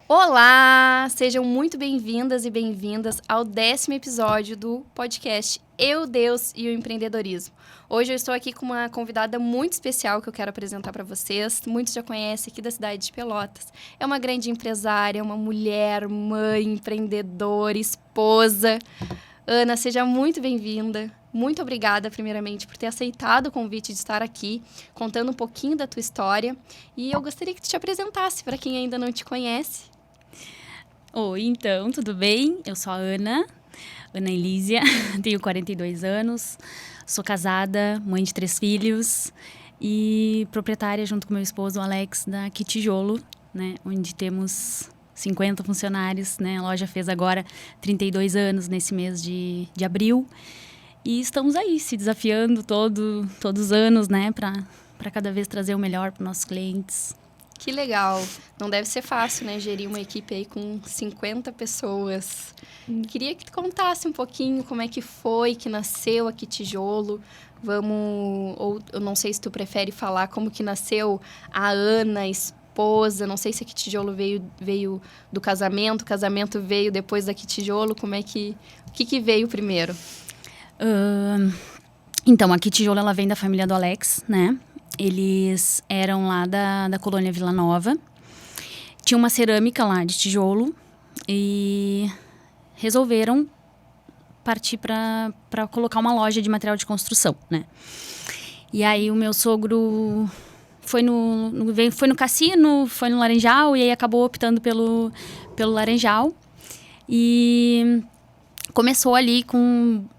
Olá! Sejam muito bem-vindas e bem-vindas ao 10º episódio do podcast Eu, Deus e o Empreendedorismo. Hoje eu estou aqui com uma convidada muito especial que eu quero apresentar para vocês. Muitos já conhecem aqui da cidade de Pelotas. É uma grande empresária, uma mulher, mãe, empreendedora, esposa. Ana, seja muito bem-vinda. Muito obrigada, primeiramente, por ter aceitado o convite de estar aqui, contando um pouquinho da tua história. E eu gostaria que tu te apresentasse para quem ainda não te conhece. Oi, então, tudo bem? Eu sou a Ana Elísia, tenho 42 anos, sou casada, mãe de 3 filhos e proprietária, junto com meu esposo, o Alex, da Que Tijolo, né, onde temos 50 funcionários, né? A loja fez agora 32 anos nesse mês de abril e estamos aí se desafiando todos os anos, né, para cada vez trazer o melhor para os nossos clientes. Que legal. Não deve ser fácil, né? Gerir uma equipe aí com 50 pessoas. Queria que tu contasse um pouquinho como é que foi, que nasceu aqui Tijolo. Ou eu não sei se tu prefere falar como que nasceu a Ana, esposa. Não sei se aqui Tijolo veio do casamento, o casamento veio depois daqui Tijolo. O que veio primeiro? Então, a Que Tijolo, ela vem da família do Alex, né? Eles eram lá da colônia Vila Nova. Tinha uma cerâmica lá de tijolo e resolveram partir para colocar uma loja de material de construção, né? E aí o meu sogro foi no cassino, foi no Laranjal e aí acabou optando pelo Laranjal. E começou ali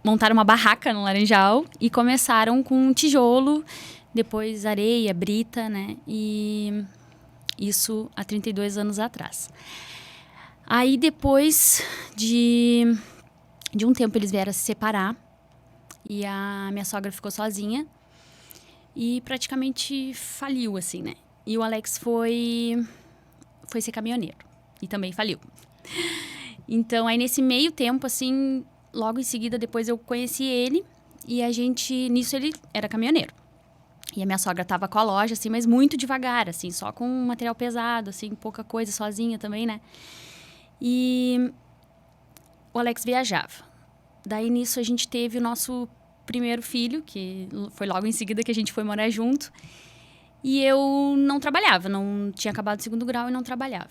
montar uma barraca no Laranjal e começaram com tijolo, depois areia, brita, né? E isso há 32 anos atrás. Aí depois de um tempo eles vieram a se separar e a minha sogra ficou sozinha e praticamente faliu, assim, né? E o Alex foi ser caminhoneiro e também faliu. Então, aí nesse meio tempo, assim, logo em seguida, depois eu conheci ele e nisso ele era caminhoneiro. E a minha sogra tava com a loja, assim, mas muito devagar, assim, só com material pesado, assim, pouca coisa, sozinha também, né? E o Alex viajava. Daí, nisso, a gente teve o nosso primeiro filho, que foi logo em seguida que a gente foi morar junto. E eu não trabalhava, não tinha acabado o 2º grau e não trabalhava.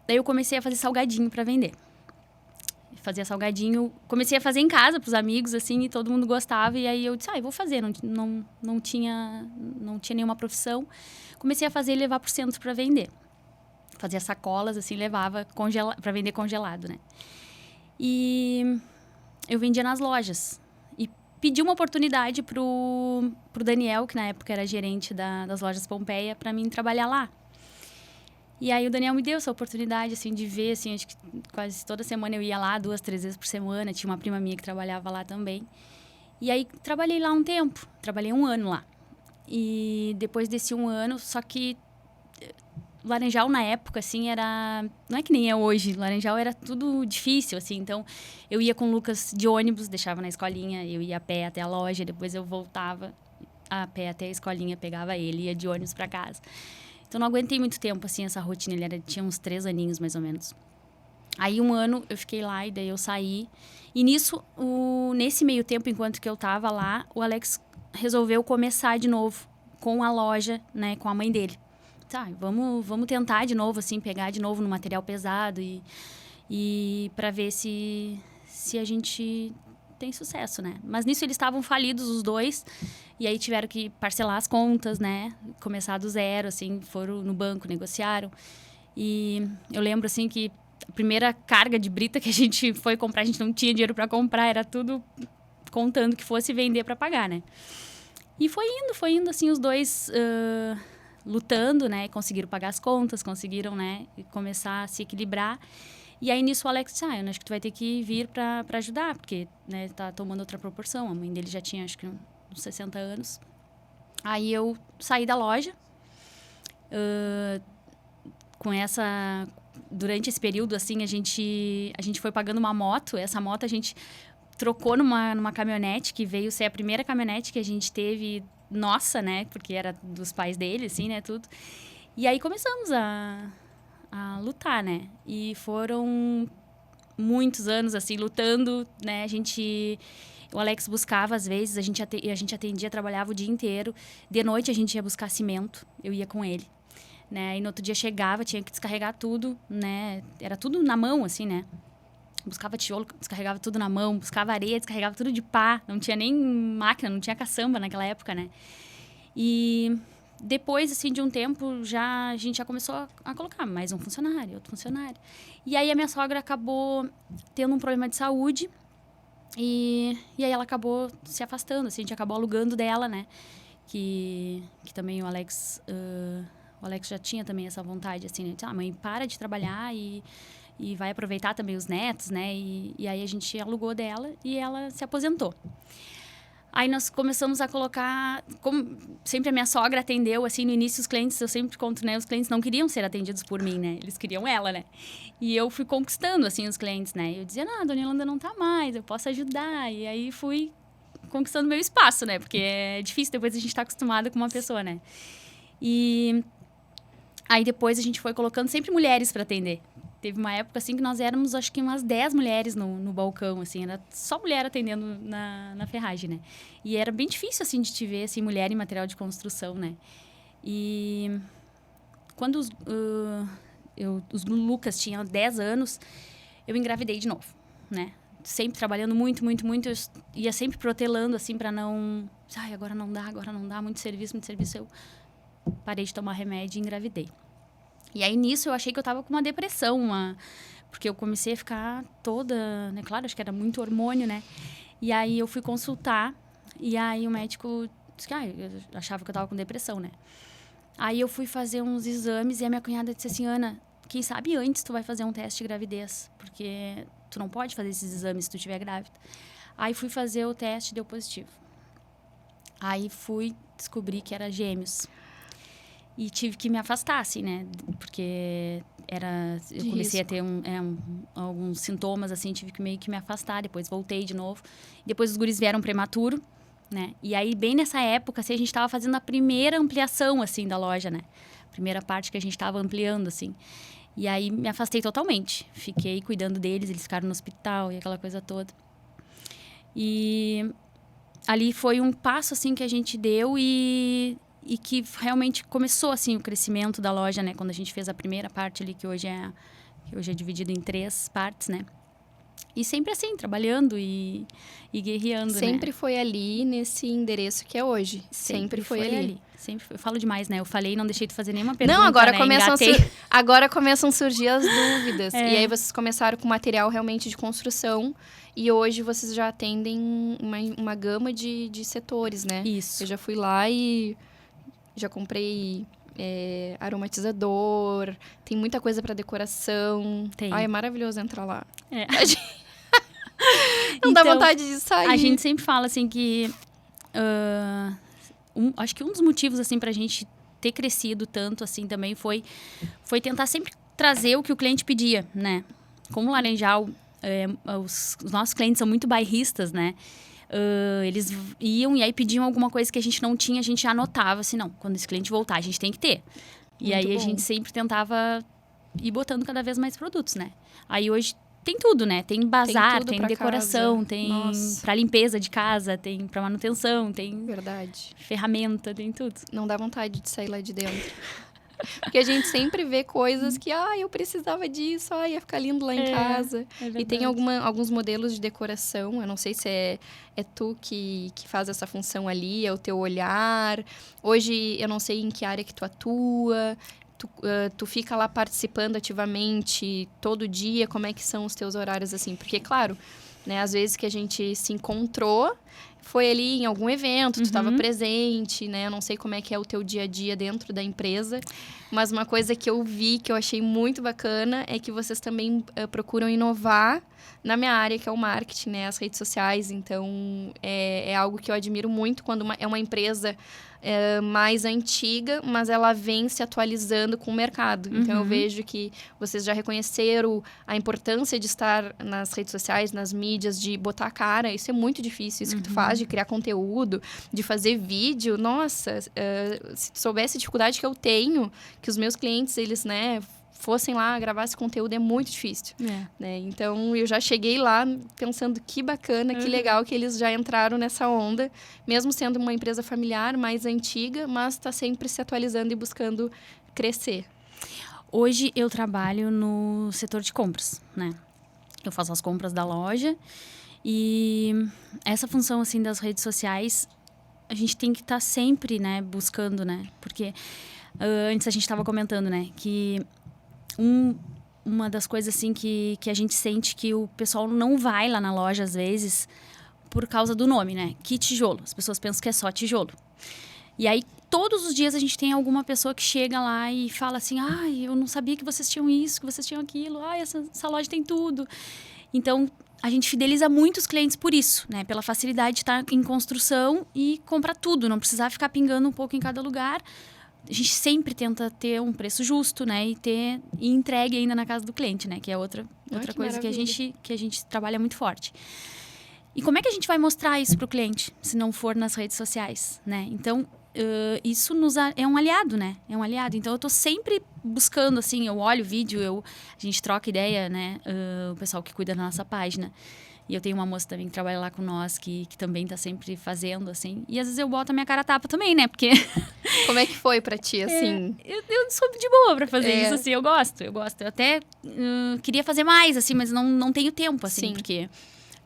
Daí eu comecei a fazer salgadinho para vender. Fazia salgadinho, comecei a fazer em casa pros amigos, assim, e todo mundo gostava. E aí eu disse, eu vou fazer, não tinha nenhuma profissão. Comecei a fazer e levar pro centro para vender. Fazia sacolas, assim, levava para vender congelado, né? E eu vendia nas lojas. E pedi uma oportunidade pro Daniel, que na época era gerente das lojas Pompeia, para mim trabalhar lá. E aí o Daniel me deu essa oportunidade, assim, de ver, assim, acho que quase toda semana eu ia lá, 2, 3 vezes por semana. Tinha uma prima minha que trabalhava lá também. E aí trabalhei lá um tempo, trabalhei 1 ano lá. E depois desse 1 ano, só que Laranjal na época, assim, não é que nem é hoje, Laranjal era tudo difícil, assim. Então eu ia com o Lucas de ônibus, deixava na escolinha, eu ia a pé até a loja, depois eu voltava a pé até a escolinha, pegava ele, ia de ônibus para casa. Então, não aguentei muito tempo, assim, essa rotina. Ele tinha uns 3 aninhos, mais ou menos. Aí, 1 ano, eu fiquei lá e daí eu saí. E nisso, nesse meio tempo, enquanto que eu tava lá, o Alex resolveu começar de novo com a loja, né, com a mãe dele. Tá, vamos tentar de novo, assim, pegar de novo no material pesado e para ver se a gente tem sucesso, né? Mas nisso eles estavam falidos os dois e aí tiveram que parcelar as contas, né? Começar do zero, assim, foram no banco, negociaram. E eu lembro, assim, que a primeira carga de brita que a gente foi comprar, a gente não tinha dinheiro para comprar, era tudo contando que fosse vender para pagar, né? E foi indo, assim, os dois lutando, né? Conseguiram pagar as contas, conseguiram, né? Começar a se equilibrar. E aí, nisso, o Alex disse, eu acho que tu vai ter que vir para ajudar, porque, né, tá tomando outra proporção. A mãe dele já tinha, acho que, uns 60 anos. Aí, eu saí da loja. Durante esse período, assim, a gente foi pagando uma moto. Essa moto a gente trocou numa caminhonete, que veio ser a primeira caminhonete que a gente teve, nossa, né? Porque era dos pais dele, assim, né, tudo. E aí, começamos a a lutar, né? E foram muitos anos, assim, lutando, né? O Alex buscava, às vezes, a gente atendia, trabalhava o dia inteiro. De noite, a gente ia buscar cimento, eu ia com ele, né? E no outro dia chegava, tinha que descarregar tudo, né? Era tudo na mão, assim, né? Buscava tijolo, descarregava tudo na mão. Buscava areia, descarregava tudo de pá. Não tinha nem máquina, não tinha caçamba naquela época, né? E depois, assim, de um tempo, a gente já começou a colocar mais um funcionário, outro funcionário. E aí, a minha sogra acabou tendo um problema de saúde. E aí, ela acabou se afastando, assim. A gente acabou alugando dela, né? Que também o Alex já tinha também essa vontade, assim, né? Mãe, para de trabalhar e vai aproveitar também os netos, né? E aí, a gente alugou dela e ela se aposentou. Aí nós começamos a colocar, como sempre a minha sogra atendeu, assim, no início os clientes, eu sempre conto, né, os clientes não queriam ser atendidos por mim, né, eles queriam ela, né, e eu fui conquistando, assim, os clientes, né, eu dizia, não, a Dona Yolanda não tá mais, eu posso ajudar, e aí fui conquistando meu espaço, né, porque é difícil depois a gente tá acostumado com uma pessoa, né, e aí depois a gente foi colocando sempre mulheres para atender. Teve uma época, assim, que nós éramos, acho que umas 10 mulheres no balcão, assim. Era só mulher atendendo na ferragem, né? E era bem difícil, assim, de te ver, assim, mulher em material de construção, né? E quando os Lucas tinham 10 anos, eu engravidei de novo, né? Sempre trabalhando muito, muito, muito. Eu ia sempre protelando, assim, para não... Ai, agora não dá. Muito serviço. Eu parei de tomar remédio e engravidei. E aí, nisso, eu achei que eu tava com uma depressão, porque eu comecei a ficar toda, né? Claro, acho que era muito hormônio, né? E aí, eu fui consultar, e aí o médico disse que eu achava que eu tava com depressão, né? Aí, eu fui fazer uns exames, e a minha cunhada disse assim, Ana, quem sabe antes tu vai fazer um teste de gravidez, porque tu não pode fazer esses exames se tu estiver grávida. Aí, fui fazer o teste, deu positivo. Aí, fui descobrir que era gêmeos. E tive que me afastar, assim, né? Porque eu comecei a ter alguns sintomas, assim, tive que meio que me afastar. Depois voltei de novo. Depois os guris vieram prematuro, né? E aí, bem nessa época, assim, a gente estava fazendo a primeira ampliação, assim, da loja, né? Primeira parte que a gente estava ampliando, assim. E aí, me afastei totalmente. Fiquei cuidando deles, eles ficaram no hospital e aquela coisa toda. E ali foi um passo, assim, que a gente deu e que realmente começou, assim, o crescimento da loja, né? Quando a gente fez a primeira parte ali, que hoje é dividido em 3 partes, né? E sempre assim, trabalhando e guerreando, Sempre né? foi ali, nesse endereço que é hoje. Sempre foi ali. Sempre foi. Eu falo demais, né? Eu falei e não deixei de fazer nenhuma pergunta, não, agora, né? agora começam a surgir as dúvidas. É. E aí, vocês começaram com material realmente de construção. E hoje, vocês já atendem uma gama de setores, né? Isso. Eu já fui lá e... Já comprei aromatizador, tem muita coisa para decoração. Tem. Ai, é maravilhoso entrar lá. É. Não dá vontade de sair. A gente sempre fala, assim, que... acho que um dos motivos, assim, pra gente ter crescido tanto, assim, também foi tentar sempre trazer o que o cliente pedia, né? Como o Laranjal, os nossos clientes são muito bairristas, né? Eles iam e aí pediam alguma coisa que a gente não tinha, a gente anotava assim, não, quando esse cliente voltar, a gente tem que ter. E Muito aí bom. A gente sempre tentava ir botando cada vez mais produtos, né? Aí hoje tem tudo, né? Tem bazar, tem decoração, casa. tem Nossa. pra limpeza de casa, tem pra manutenção, tem Verdade. ferramenta, tem tudo. Não dá vontade de sair lá de dentro. Porque a gente sempre vê coisas que, eu precisava disso, ia ficar lindo lá em casa. E tem alguns modelos de decoração, eu não sei se é tu que faz essa função ali, é o teu olhar. Hoje, eu não sei em que área que tu atua, tu fica lá participando ativamente todo dia, como é que são os teus horários, assim? Porque, claro, né, às vezes que a gente se encontrou, foi ali em algum evento, tu estava presente, né? Eu não sei como é que é o teu dia a dia dentro da empresa, mas uma coisa que eu vi, que eu achei muito bacana, é que vocês também procuram inovar na minha área, que é o marketing, né? As redes sociais. Então, é algo que eu admiro muito quando é uma empresa mais antiga, mas ela vem se atualizando com o mercado. Então, eu vejo que vocês já reconheceram a importância de estar nas redes sociais, nas mídias, de botar a cara. Isso é muito difícil, isso que tu faz, de criar conteúdo, de fazer vídeo. Nossa, se tu soubesse a dificuldade que eu tenho, que os meus clientes, eles, né, fossem lá gravar esse conteúdo é muito difícil, né? Então, eu já cheguei lá pensando que bacana, que legal que eles já entraram nessa onda, mesmo sendo uma empresa familiar, mais antiga, mas está sempre se atualizando e buscando crescer. Hoje eu trabalho no setor de compras, né? Eu faço as compras da loja e essa função, assim, das redes sociais, a gente tem que estar sempre, né, buscando, né? Porque antes a gente estava comentando, né, que uma das coisas, assim, que a gente sente que o pessoal não vai lá na loja, às vezes, por causa do nome, né? Que tijolo. As pessoas pensam que é só tijolo. E aí, todos os dias a gente tem alguma pessoa que chega lá e fala assim, eu não sabia que vocês tinham isso, que vocês tinham aquilo, essa loja tem tudo. Então, a gente fideliza muito os clientes por isso, né? Pela facilidade de estar em construção e comprar tudo, não precisar ficar pingando um pouco em cada lugar. A gente sempre tenta ter um preço justo, né? E entregue ainda na casa do cliente, né? Que é outra coisa que a gente trabalha muito forte. E como é que a gente vai mostrar isso para o cliente, se não for nas redes sociais, né? Então, isso é um aliado, né? É um aliado. Então, eu tô sempre buscando, assim, eu olho o vídeo, a gente troca ideia, né? O pessoal que cuida da nossa página. E eu tenho uma moça também que trabalha lá com nós, que também tá sempre fazendo, assim. E às vezes eu boto a minha cara a tapa também, né? Porque... Como é que foi pra ti, assim? Eu sou de boa pra fazer isso, assim. Eu gosto. Eu até queria fazer mais, assim, mas não tenho tempo, assim. Sim. Porque...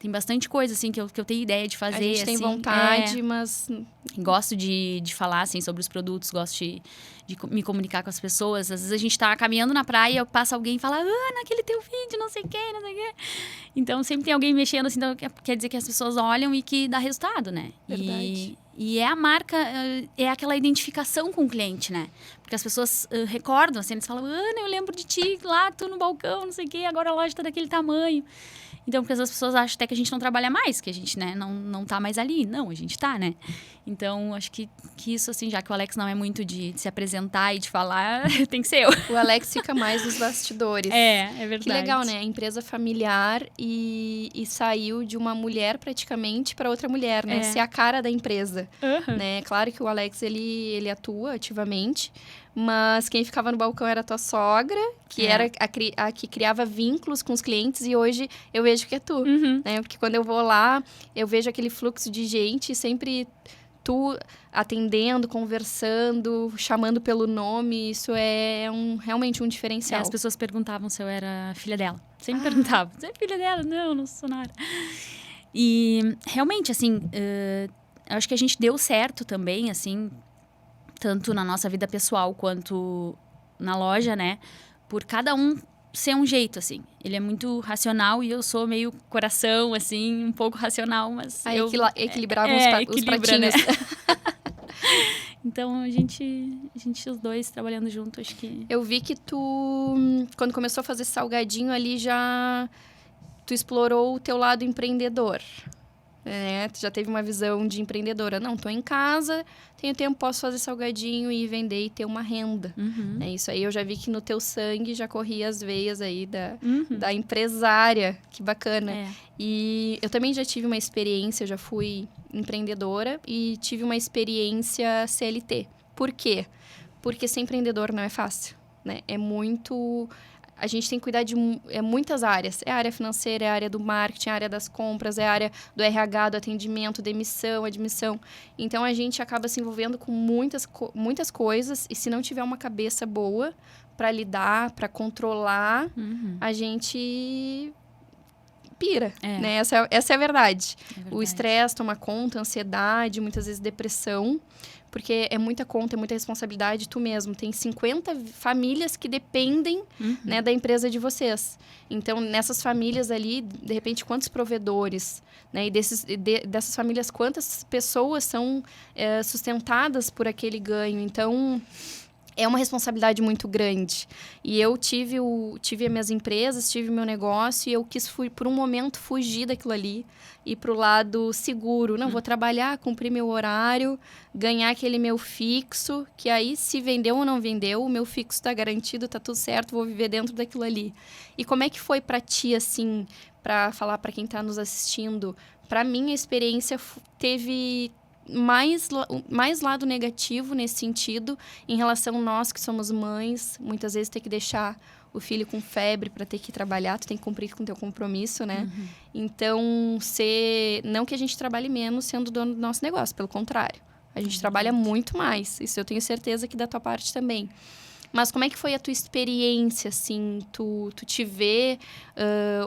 Tem bastante coisa, assim, que eu tenho ideia de fazer. A gente tem vontade, mas... Gosto de falar, assim, sobre os produtos. Gosto de me comunicar com as pessoas. Às vezes a gente tá caminhando na praia, passa alguém e fala... naquele teu vídeo, não sei o quê. Então, sempre tem alguém mexendo, assim. Então, quer dizer que as pessoas olham e que dá resultado, né? Verdade. E é a marca... É aquela identificação com o cliente, né? Porque as pessoas recordam, assim. Eles falam... Ana, eu lembro de ti lá, tu no balcão, não sei o quê. Agora a loja tá daquele tamanho. Então, porque as pessoas acham até que a gente não trabalha mais, que a gente, né, não tá mais ali. Não, a gente tá, né? Então, acho que isso, assim, já que o Alex não é muito de se apresentar e de falar, tem que ser eu. O Alex fica mais nos bastidores. É verdade. Que legal, né? A empresa familiar e saiu de uma mulher praticamente para outra mulher, né? Ser a cara da empresa. Né? Claro que o Alex, ele atua ativamente, mas quem ficava no balcão era a tua sogra, que era a que criava vínculos com os clientes, e hoje eu vejo que é tu, né? Porque quando eu vou lá, eu vejo aquele fluxo de gente, sempre tu atendendo, conversando, chamando pelo nome, isso é realmente um diferencial. As pessoas perguntavam se eu era filha dela. Sempre perguntavam, você é filha dela? Não sou nada. E realmente, assim, acho que a gente deu certo também, assim, tanto na nossa vida pessoal quanto na loja, né? Por cada um ser um jeito, assim. Ele é muito racional e eu sou meio coração, assim, um pouco racional, mas equilibrava os pratinhos. Né? Então, a gente os dois trabalhando junto, acho que... Eu vi que tu, quando começou a fazer salgadinho ali, tu explorou o teu lado empreendedor. Tu já teve uma visão de empreendedora. Não, tô em casa, tenho tempo, posso fazer salgadinho e vender e ter uma renda. Isso aí eu já vi que no teu sangue já corria as veias aí da empresária. Que bacana. E eu também já tive uma experiência, já fui empreendedora e tive uma experiência CLT. Por quê? Porque ser empreendedor não é fácil, né? É muito... A gente tem que cuidar de muitas áreas. É a área financeira, é a área do marketing, é a área das compras, é a área do RH, do atendimento, demissão, admissão. Então, a gente acaba se envolvendo com muitas coisas. E se não tiver uma cabeça boa para lidar, para controlar, a gente pira, né? Essa é a verdade. O estresse toma conta, ansiedade, muitas vezes depressão. Porque é muita conta, é muita responsabilidade, tu mesmo. Tem 50 famílias que dependem né, da empresa de vocês. Então, nessas famílias ali, de repente, quantos provedores? Né? E dessas famílias, quantas pessoas são sustentadas por aquele ganho? Então... É uma responsabilidade muito grande. E eu tive as minhas empresas, tive meu negócio e eu quis, por um momento, fugir daquilo ali. Ir para o lado seguro. Não, vou trabalhar, cumprir meu horário, ganhar aquele meu fixo, que aí, se vendeu ou não vendeu, o meu fixo está garantido, está tudo certo, vou viver dentro daquilo ali. E como é que foi para ti, assim, para falar para quem está nos assistindo? Para mim, a experiência teve... mais lado negativo nesse sentido, em relação a nós que somos mães, muitas vezes ter que deixar o filho com febre para ter que trabalhar, tu tem que cumprir com o teu compromisso, né? Então, não que a gente trabalhe menos sendo dono do nosso negócio, pelo contrário. A gente trabalha muito mais, isso eu tenho certeza que da tua parte também. Mas como é que foi a tua experiência, assim? Tu te vê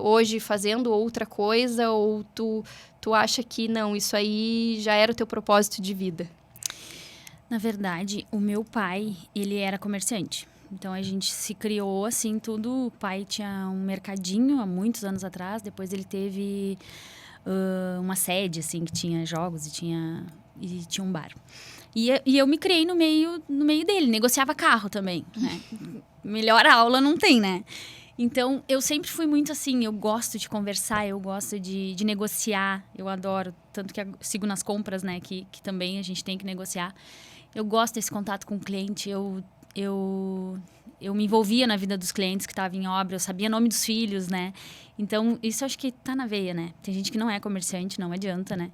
hoje fazendo outra coisa ou tu acha que não, isso aí já era o teu propósito de vida? Na verdade, o meu pai, ele era comerciante. Então, a gente se criou assim, tudo. O pai tinha um mercadinho há muitos anos atrás. Depois ele teve uma sede, assim, que tinha jogos e tinha um bar. E eu me criei no meio dele. Negociava carro também, né? Melhor aula não tem, né? Então, eu sempre fui muito assim. Eu gosto de conversar, eu gosto de negociar. Eu adoro. Tanto que eu sigo nas compras, né? Que também a gente tem que negociar. Eu gosto desse contato com o cliente. Eu me envolvia na vida dos clientes que estavam em obra. Eu sabia o nome dos filhos, né? Então, isso eu acho que tá na veia, né? Tem gente que não é comerciante, não adianta, né?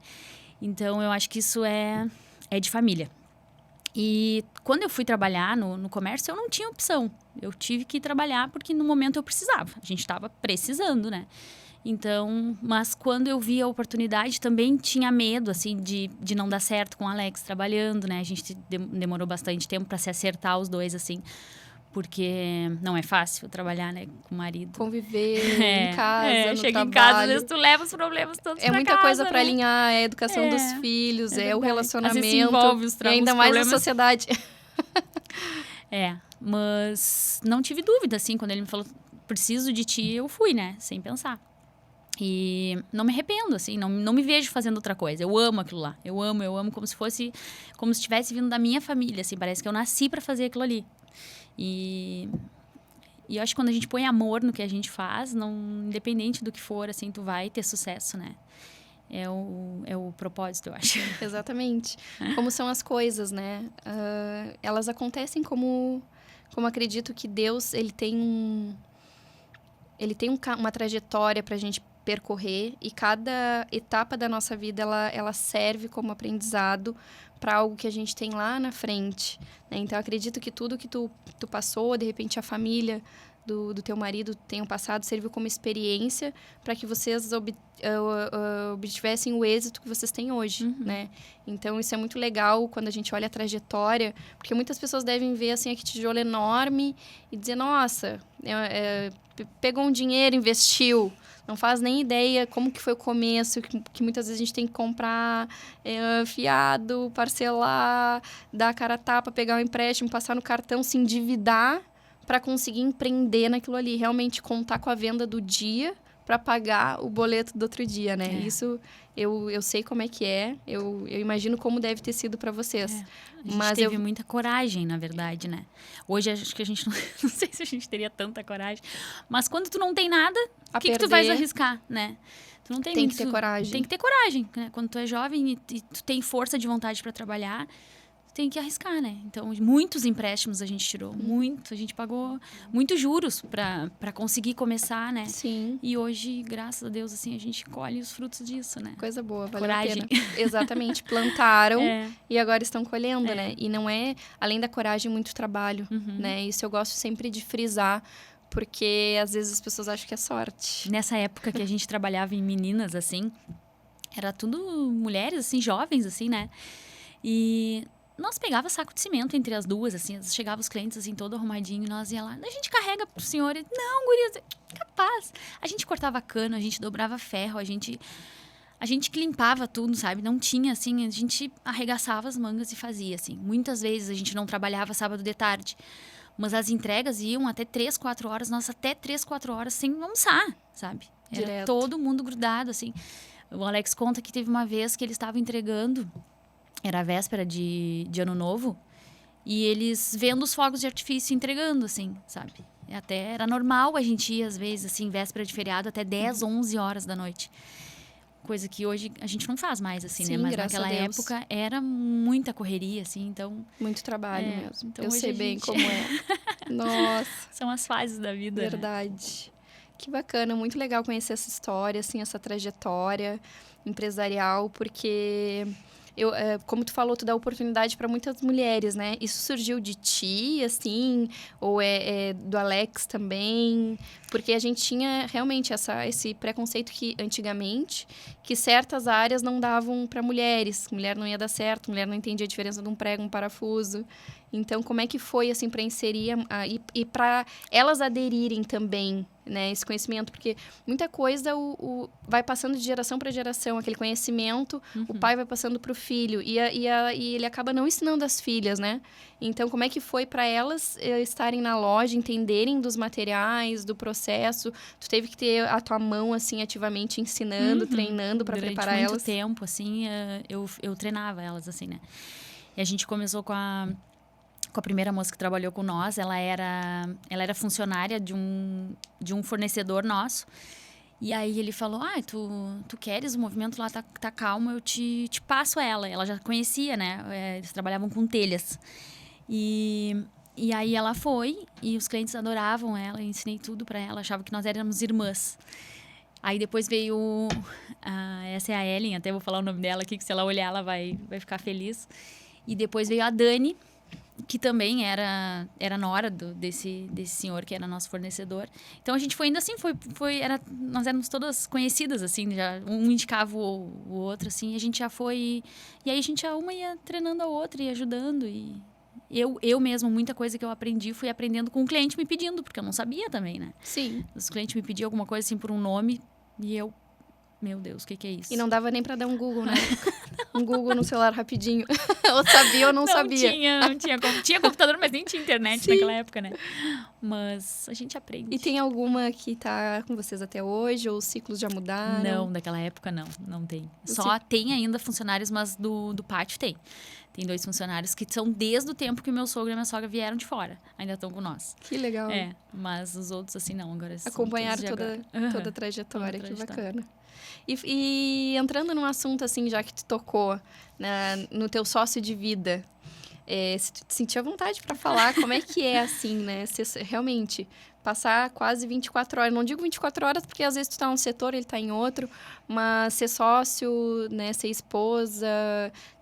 Então, eu acho que isso é de família. E quando eu fui trabalhar no comércio, eu não tinha opção. Eu tive que trabalhar porque no momento eu precisava. A gente estava precisando, né? Então, mas quando eu vi a oportunidade, também tinha medo, assim, de não dar certo com o Alex trabalhando, né? A gente demorou bastante tempo para se acertar os dois, assim. Porque não é fácil trabalhar, né, com o marido. Conviver em casa, no chega trabalho. Em casa, às vezes tu leva os problemas todos pra muita casa, coisa para né? alinhar, a educação dos filhos, o verdade. relacionamento. Às vezes se envolve e ainda mais na sociedade. Mas não tive dúvida, assim, quando ele me falou, preciso de ti, eu fui, né, sem pensar. E não me arrependo, assim, não me vejo fazendo outra coisa. Eu amo aquilo lá. Eu amo como se tivesse vindo da minha família, assim, parece que eu nasci para fazer aquilo ali. E eu acho que quando a gente põe amor no que a gente faz, independente do que for, assim, tu vai ter sucesso, né? É o propósito, eu acho. Exatamente. Como são as coisas, né? Elas acontecem como acredito que Deus, ele tem uma trajetória pra gente percorrer e cada etapa da nossa vida, ela serve como aprendizado para algo que a gente tem lá na frente, né? Então, acredito que tudo que tu passou, de repente a família do teu marido tenham passado, serviu como experiência para que vocês obtivessem o êxito que vocês têm hoje, né? Então, isso é muito legal quando a gente olha a trajetória, porque muitas pessoas devem ver, assim, aquele tijolo enorme e dizer, nossa, pegou um dinheiro, investiu, não faz nem ideia como que foi o começo, que muitas vezes a gente tem que comprar fiado, parcelar, dar a cara a tapa, pegar um empréstimo, passar no cartão, se endividar para conseguir empreender naquilo ali. Realmente contar com a venda do dia para pagar o boleto do outro dia, né? Isso eu sei como é que é. Eu imagino como deve ter sido para vocês. A gente teve muita coragem, na verdade, né? Hoje acho que a gente não sei se a gente teria tanta coragem. Mas quando tu não tem nada, o que tu vais arriscar, né? Tu não tem que ter coragem. Tem que ter coragem, né? Quando tu é jovem e tu tem força de vontade para trabalhar, tem que arriscar, né? Então, muitos empréstimos a gente tirou, a gente pagou muitos juros para conseguir começar, né? Sim. E hoje, graças a Deus, assim, a gente colhe os frutos disso, né? Coisa boa, valeu coragem. a pena. Exatamente, plantaram e agora estão colhendo, né? E não é, além da coragem, muito trabalho, né? Isso eu gosto sempre de frisar, porque às vezes as pessoas acham que é sorte. Nessa época que a gente trabalhava em meninas, assim, era tudo mulheres, assim, jovens, assim, né? E nós pegava saco de cimento entre as duas, assim, chegava os clientes, assim, todo arrumadinho, e nós ia lá, a gente carrega pro senhor, e, não, gurias, capaz. A gente cortava cano, a gente dobrava ferro, a gente que limpava tudo, sabe? Não tinha, assim, a gente arregaçava as mangas e fazia, assim. Muitas vezes a gente não trabalhava sábado de tarde, mas as entregas iam até 3, 4 horas, nós até 3, 4 horas sem almoçar, sabe? Era Direto. Todo mundo grudado, assim. O Alex conta que teve uma vez que ele estava entregando, era a véspera de Ano Novo, e eles vendo os fogos de artifício entregando, assim, sabe? Até era normal a gente ir, às vezes, assim, véspera de feriado, até 10, 11 horas da noite. Coisa que hoje a gente não faz mais, assim, Sim, né? Mas graças naquela a Deus. época era muita correria, assim, então... Muito trabalho mesmo. Então eu hoje sei bem como é. Nossa. São as fases da vida, Verdade. Né? Que bacana, muito legal conhecer essa história, assim, essa trajetória empresarial, porque como tu falou, tu dá oportunidade para muitas mulheres, né? Isso surgiu de ti, assim, ou é do Alex também? Porque a gente tinha realmente esse preconceito que antigamente, que certas áreas não davam para mulheres, mulher não ia dar certo, mulher não entendia a diferença de um prego, um parafuso. Então, como é que foi, assim, para inserir e para elas aderirem também, né, esse conhecimento? Porque muita coisa vai passando de geração para geração, aquele conhecimento, o pai vai passando para o filho, e ele acaba não ensinando as filhas, né? Então, como é que foi para elas estarem na loja, entenderem dos materiais, do processo? Tu teve que ter a tua mão, assim, ativamente ensinando, treinando para preparar elas? Durante muito tempo, assim, eu treinava elas, assim, né? E a gente começou com a primeira moça que trabalhou com nós. Ela era funcionária de um fornecedor nosso. E aí ele falou, tu queres, o movimento lá tá calmo, eu te passo ela. Ela já conhecia, né? Eles trabalhavam com telhas. E aí ela foi, e os clientes adoravam ela, eu ensinei tudo pra ela, achavam que nós éramos irmãs. Aí depois veio, essa é a Ellen, até vou falar o nome dela aqui, que se ela olhar ela vai ficar feliz. E depois veio a Dani, que também era nora desse senhor que era nosso fornecedor. Então a gente foi indo assim, nós éramos todas conhecidas, assim, já um indicava o outro, assim, e a gente já foi. E aí uma ia treinando a outra e ajudando. E eu mesmo, muita coisa que eu aprendi, fui aprendendo com o cliente me pedindo, porque eu não sabia também, né? Sim. Os clientes me pediam alguma coisa assim por um nome, e eu, meu Deus, o que é isso? E não dava nem pra dar um Google, né? Um Google no celular rapidinho. Ou sabia ou não sabia. Não tinha. Tinha computador, mas nem tinha internet naquela época, né? Mas a gente aprende. E tem alguma que tá com vocês até hoje? Ou os ciclos já mudaram? Não, daquela época não tem. Só tem ainda funcionários, mas do pátio tem. Tem 2 funcionários que são desde o tempo que o meu sogro e a minha sogra vieram de fora. Ainda estão com nós. Que legal. Mas os outros, assim, não. Agora acompanharam toda a trajetória. Que bacana. E entrando num assunto, assim, já que tu tocou no teu sócio de vida, se tu te sentia vontade para falar, como é que é, assim, né? Se realmente passar quase 24 horas, não digo 24 horas, porque às vezes tu tá num setor, ele tá em outro, mas ser sócio, né, ser esposa,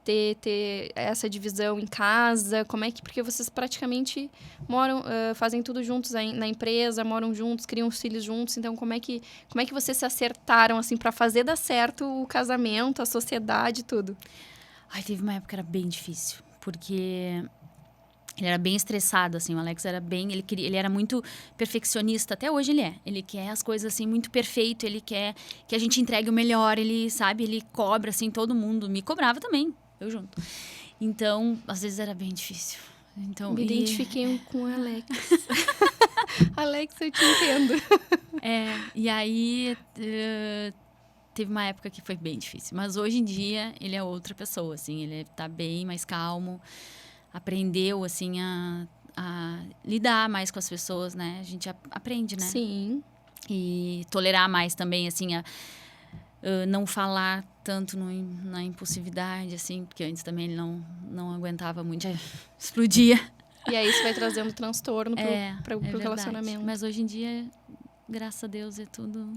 ter essa divisão em casa, como é que... Porque vocês praticamente moram, fazem tudo juntos na empresa, moram juntos, criam os filhos juntos, então como é que vocês se acertaram, assim, para fazer dar certo o casamento, a sociedade, tudo? Teve uma época que era bem difícil, porque ele era bem estressado, assim, o Alex era bem... Ele era muito perfeccionista, até hoje ele é. Ele quer as coisas, assim, muito perfeito, ele quer que a gente entregue o melhor, ele cobra, assim, todo mundo. Me cobrava também, eu junto. Então, às vezes era bem difícil. Então, me identifiquei com o Alex. Alex, eu te entendo. E aí... teve uma época que foi bem difícil. Mas hoje em dia, ele é outra pessoa, assim. Ele tá bem mais calmo. Aprendeu, assim, a lidar mais com as pessoas, né? A gente aprende, né? Sim. E tolerar mais também, assim, a não falar tanto na impulsividade, assim. Porque antes também ele não aguentava muito, já explodia. E aí isso vai trazendo transtorno pro relacionamento. Mas hoje em dia, graças a Deus, é tudo...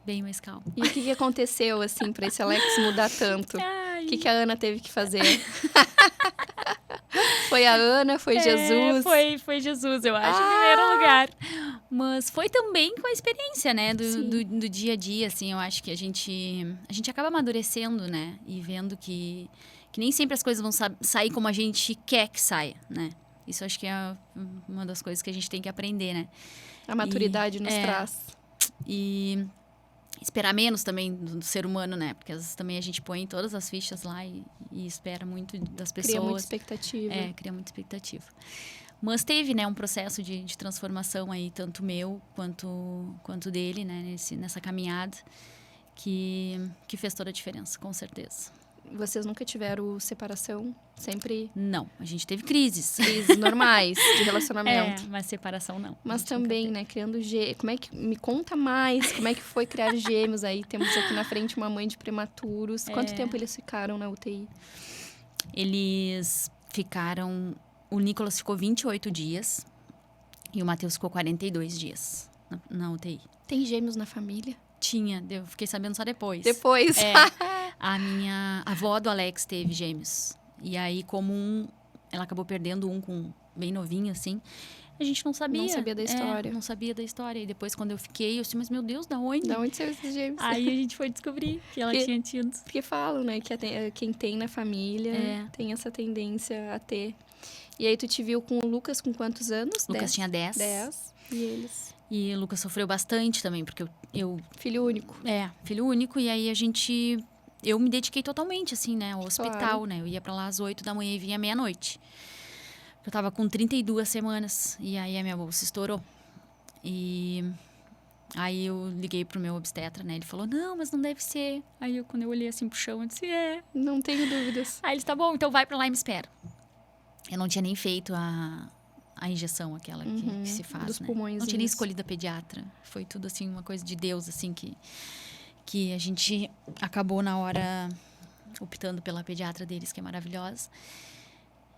bem mais calmo. E o que aconteceu, assim, pra esse Alex mudar tanto? O que a Ana teve que fazer? Foi a Ana? Foi Jesus? Foi Jesus, eu acho, em primeiro lugar. Mas foi também com a experiência, né? Do dia a dia, assim. Eu acho que a gente acaba amadurecendo, né? E vendo que nem sempre as coisas vão sair como a gente quer que saia, né? Isso acho que é uma das coisas que a gente tem que aprender, né? A maturidade nos traz. E... esperar menos também do ser humano, né? Porque às vezes também a gente põe todas as fichas lá e espera muito das pessoas. Cria muita expectativa. Cria muita expectativa. Mas teve, né, um processo de transformação aí, tanto meu quanto dele, né? Nessa caminhada, que fez toda a diferença, com certeza. Vocês nunca tiveram separação? Sempre? Não, a gente teve crises. Crises normais de relacionamento. Mas separação não. Mas também, né, criando como é que... Me conta mais, como é que foi criar gêmeos aí? Temos aqui na frente uma mãe de prematuros. Quanto tempo eles ficaram na UTI? Eles ficaram... O Nicolas ficou 28 dias e o Matheus ficou 42 dias na UTI. Tem gêmeos na família? Tinha, eu fiquei sabendo só depois. Depois? A minha avó do Alex teve gêmeos. E aí, ela acabou perdendo um bem novinho, assim. A gente não sabia. Não sabia da história. Não sabia da história. E depois, quando eu fiquei, eu disse, mas meu Deus, da onde? Da onde saiu esses gêmeos? Aí a gente foi descobrir que ela tinha tido. Porque falam, né, que quem tem na família tem essa tendência a ter. E aí tu te viu com o Lucas com quantos anos? Lucas tinha 10. 10. E eles? E o Lucas sofreu bastante também, porque eu... Filho único. Filho único. E aí eu me dediquei totalmente, assim, né, ao hospital, Claro. né? Eu ia pra lá às 8 da manhã e vinha à meia-noite. Eu tava com 32 semanas e aí a minha bolsa estourou. E aí eu liguei pro meu obstetra, né? Ele falou, não, mas não deve ser. Aí quando eu olhei assim pro chão, eu disse, Não tenho dúvidas. Aí ele disse, tá bom, então vai pra lá e me espera. Eu não tinha nem feito a injeção aquela que se faz, dos né? pulmões. Não tinha nem escolhido a pediatra. Foi tudo, assim, uma coisa de Deus, assim, que a gente acabou na hora optando pela pediatra deles, que é maravilhosa.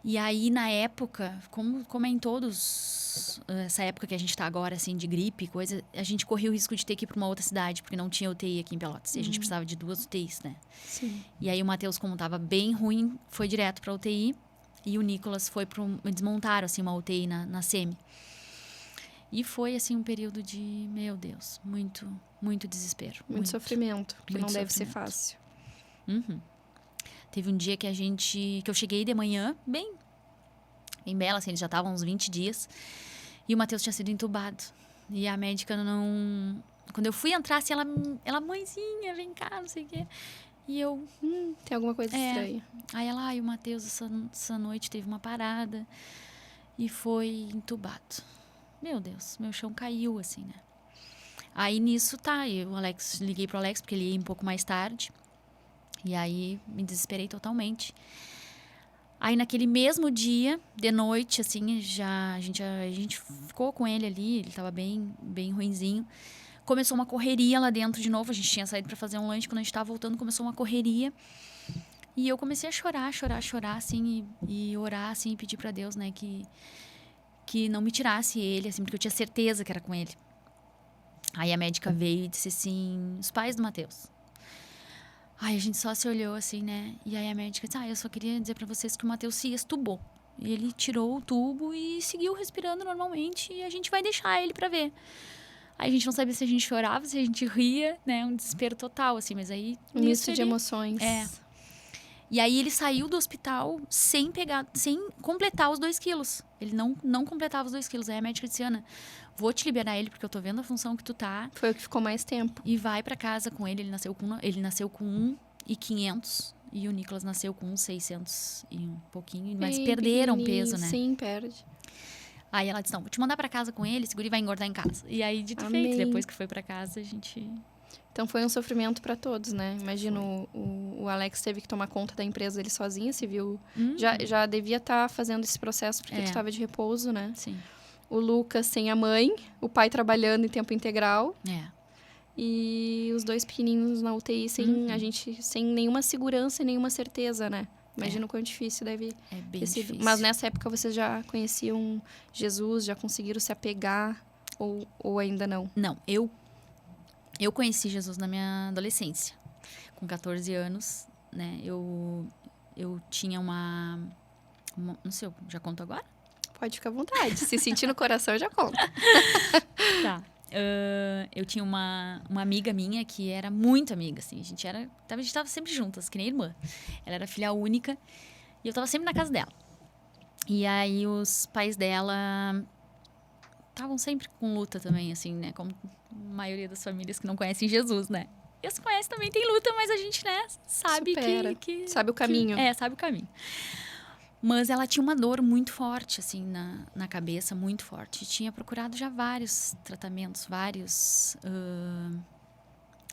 E aí, na época, como é em todos... Essa época que a gente tá agora, assim, de gripe, coisa... A gente corria o risco de ter que ir pra uma outra cidade, porque não tinha UTI aqui em Pelotas. E a gente precisava de 2 UTIs, né? Sim. E aí, o Matheus, como tava bem ruim, foi direto pra UTI. E o Nicolas foi desmontaram, assim, uma UTI na SEMI. E foi, assim, um período de... Meu Deus, muito, muito desespero. Muito sofrimento, que muito não deve ser sofrimento. fácil. Teve um dia que eu cheguei de manhã, bem bela, assim, eles já estavam uns 20 dias. E o Matheus tinha sido entubado. E a médica não... Quando eu fui entrar, assim, ela mãezinha, vem cá, não sei o quê. E eu... Tem alguma coisa estranha. Aí ela, o Matheus, essa noite teve uma parada e foi entubado. Meu Deus, meu chão caiu, assim, né? Aí nisso, liguei pro Alex, porque ele ia um pouco mais tarde. E aí me desesperei totalmente. Aí naquele mesmo dia, de noite, assim, a gente ficou com ele ali, ele tava bem, bem ruinzinho. Começou uma correria lá dentro de novo, a gente tinha saído para fazer um lanche, quando a gente tava voltando, começou uma correria. E eu comecei a chorar, assim, e orar, assim, e pedir para Deus, né, que não me tirasse ele, assim, porque eu tinha certeza que era com ele. Aí a médica veio e disse assim, os pais do Matheus. Aí a gente só se olhou assim, né? E aí a médica disse, eu só queria dizer pra vocês que o Matheus se estubou. E ele tirou o tubo e seguiu respirando normalmente e a gente vai deixar ele pra ver. Aí a gente não sabia se a gente chorava, se a gente ria, né? Um desespero total, assim, mas aí... Um misto de emoções. E aí ele saiu do hospital sem completar os 2 quilos. Ele não completava os 2 quilos. Aí a médica disse, Ana, vou te liberar ele, porque eu tô vendo a função que tu tá. Foi o que ficou mais tempo. E vai pra casa com ele. Ele nasceu com 1,500 e o Nicolas nasceu com 1,600 e um pouquinho. Mas perderam peso, né? Sim, perde. Aí ela disse, não, vou te mandar pra casa com ele, segura e vai engordar em casa. E aí, dito e feito, depois que foi pra casa, a gente... Então foi um sofrimento para todos, né? Imagina, o Alex teve que tomar conta da empresa dele sozinho, se viu. Já devia estar fazendo esse processo porque tu estava de repouso, né? Sim. O Lucas sem a mãe, o pai trabalhando em tempo integral. E os 2 pequenininhos na UTI sem nenhuma segurança e nenhuma certeza, né? Imagina o quão difícil deve ter sido. Difícil. Mas nessa época vocês já conheciam Jesus, já conseguiram se apegar ou ainda não? Não, eu conheci Jesus na minha adolescência. Com 14 anos, né? Eu tinha uma... Não sei, eu já conto agora? Pode ficar à vontade. Se sentir no coração, já conta. Tá. Eu tinha uma amiga minha que era muito amiga, assim. A gente tava sempre juntas, que nem irmã. Ela era filha única e eu tava sempre na casa dela. E aí os pais dela estavam sempre com luta também, assim, né? Como a maioria das famílias que não conhecem Jesus, né? E as que conhecem também tem luta, mas a gente, né, sabe que sabe o caminho. Sabe o caminho. Mas ela tinha uma dor muito forte, assim, na cabeça, muito forte. E tinha procurado já vários tratamentos,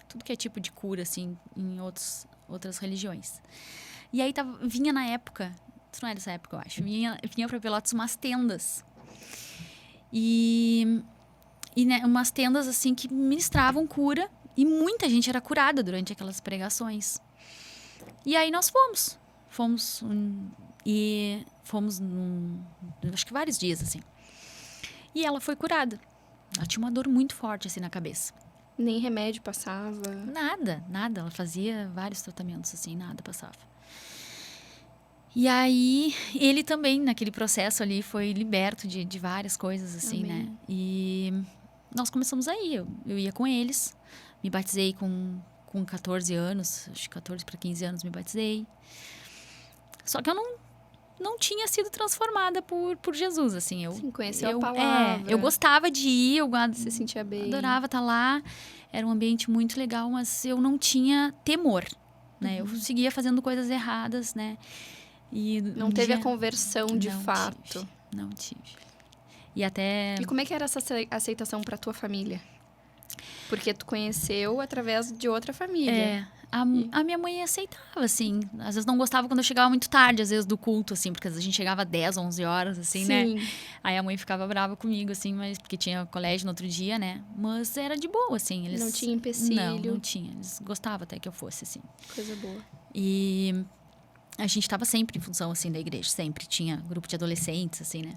tudo que é tipo de cura, assim, em outras religiões. E aí vinha na época, isso não é dessa época, eu acho, vinha pra Pelotas umas tendas. E né, umas tendas, assim, que ministravam cura. E muita gente era curada durante aquelas pregações. E aí nós fomos acho que vários dias, assim. E ela foi curada. Ela tinha uma dor muito forte, assim, na cabeça. Nem remédio passava? Nada. Ela fazia vários tratamentos, assim, nada passava. E aí, ele também, naquele processo ali, foi liberto de várias coisas, assim, Amém. né? E nós começamos aí. Eu ia com eles. Me batizei com 14 anos. Acho que 14 para 15 anos me batizei. Só que eu não tinha sido transformada por Jesus, assim. Sim, conheceu a palavra. Eu gostava de ir. Se sentia bem. Adorava estar lá. Era um ambiente muito legal, mas eu não tinha temor, né? Eu seguia fazendo coisas erradas, né? E não teve a conversão de fato. Não tive. E até... E como é que era essa aceitação para tua família? Porque tu conheceu através de outra família. A minha mãe aceitava, assim. Às vezes não gostava quando eu chegava muito tarde, às vezes, do culto, assim. Porque às vezes a gente chegava 10, 11 horas, assim, Sim. né? Aí a mãe ficava brava comigo, assim, mas porque tinha colégio no outro dia, né? Mas era de boa, assim. Eles... Não tinha empecilho. Não tinha. Eles gostavam até que eu fosse, assim. Coisa boa. E a gente estava sempre em função, assim, da igreja. Sempre tinha grupo de adolescentes, assim, né?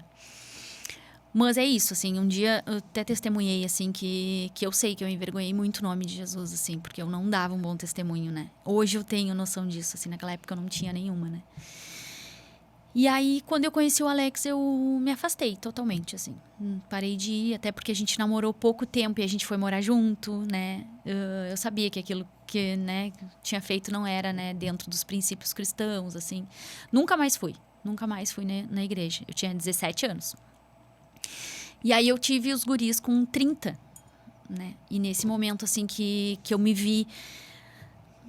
Mas é isso, assim, um dia eu até testemunhei, assim, que eu sei que eu envergonhei muito o nome de Jesus, assim, porque eu não dava um bom testemunho, né? Hoje eu tenho noção disso, assim, naquela época eu não tinha nenhuma, né? E aí, quando eu conheci o Alex, eu me afastei totalmente, assim. Parei de ir, até porque a gente namorou pouco tempo e a gente foi morar junto, né? Eu sabia que aquilo que, né, tinha feito não era, né, dentro dos princípios cristãos, assim. Nunca mais fui, né, na igreja. Eu tinha 17 anos. E aí eu tive os guris com 30, né? E nesse momento, assim, que eu me vi...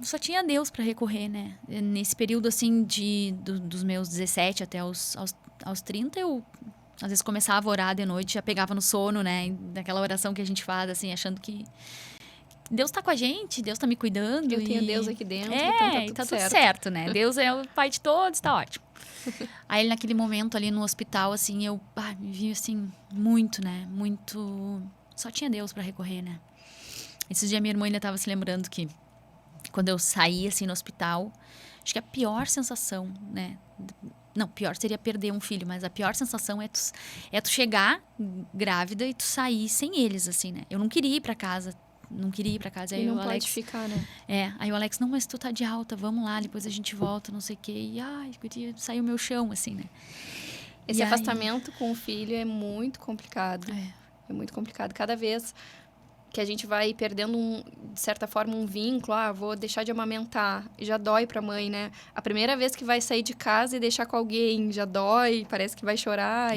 Só tinha Deus para recorrer, né? Nesse período, assim, dos meus 17 até aos 30, eu... Às vezes começava a orar de noite, já pegava no sono, né? Daquela oração que a gente faz, assim, achando que Deus tá com a gente, Deus tá me cuidando. Eu tenho Deus aqui dentro, então tá tudo certo, né? Deus é o pai de todos, tá ótimo. Aí, naquele momento ali no hospital, assim, eu me vi, assim, muito, né? Muito... Só tinha Deus para recorrer, né? Esses dias minha irmã ainda tava se lembrando que quando eu saí, assim, no hospital, acho que a pior sensação, né? Não, pior seria perder um filho, mas a pior sensação é tu chegar grávida e tu sair sem eles, assim, né? Eu não queria ir para casa. E aí não pode ficar, né? Aí o Alex, não, mas tu tá de alta, vamos lá, depois a gente volta, não sei o quê. E, saiu o meu chão, assim, né? Esse afastamento com o filho é muito complicado. É muito complicado. Cada vez que a gente vai perdendo, de certa forma, um vínculo, vou deixar de amamentar, já dói pra mãe, né? A primeira vez que vai sair de casa e deixar com alguém, já dói, parece que vai chorar.